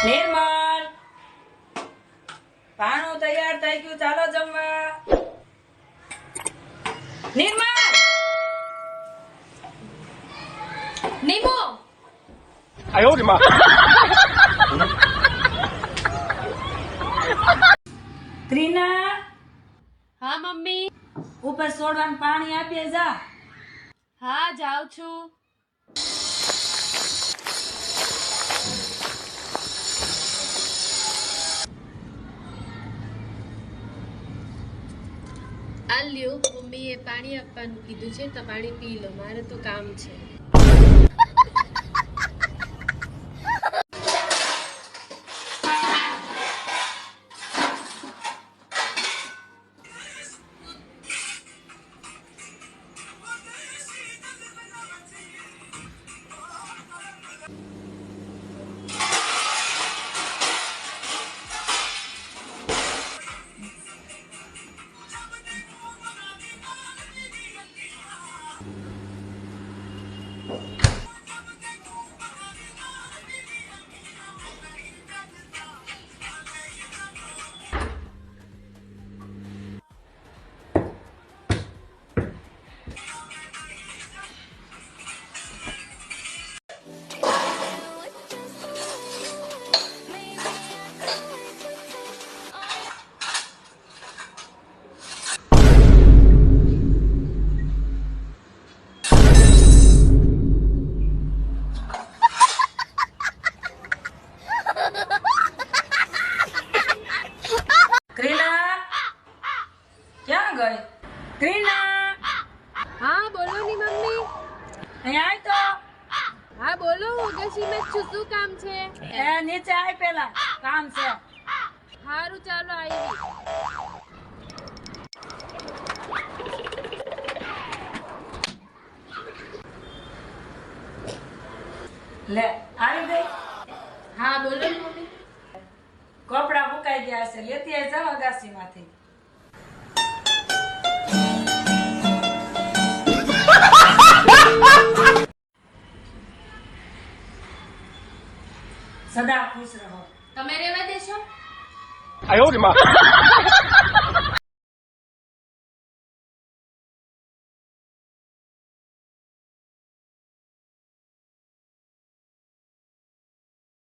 નિર્મલ, પાણું તૈયાર થઈ ગયું, ચાલો જમવા. નિર્મલ, નિમો, 哎呦我的妈！ ક્રીના, હા મમ્મી. ઉપર સોડવાનું પાણી આપીએ જા. હા જાઉં છું. આ લ્યો, મમ્મીએ પાણી આપવાનું કીધું છે તો પાણી પી લો, મારે તો કામ છે. ક્રીના, ક્યાં ગઈ? ક્રીના, હા બોલો ની મમ્મી. અહીંયા આય તો. હા બોલો, હું ગશીમાં જ છું. શું કામ છે? એ નીચે આય, પેલા કામ છે. સારું ચાલો આવી. લે, આવી ગઈ. હા બોલો ની મમ્મી. કપડા મુકાઈ ગયા છે, લેતી આય જાવ અગાસીમાંથી. સદા ખુશ રહો. તમે રહેવા દેશો? 哎呦我的妈！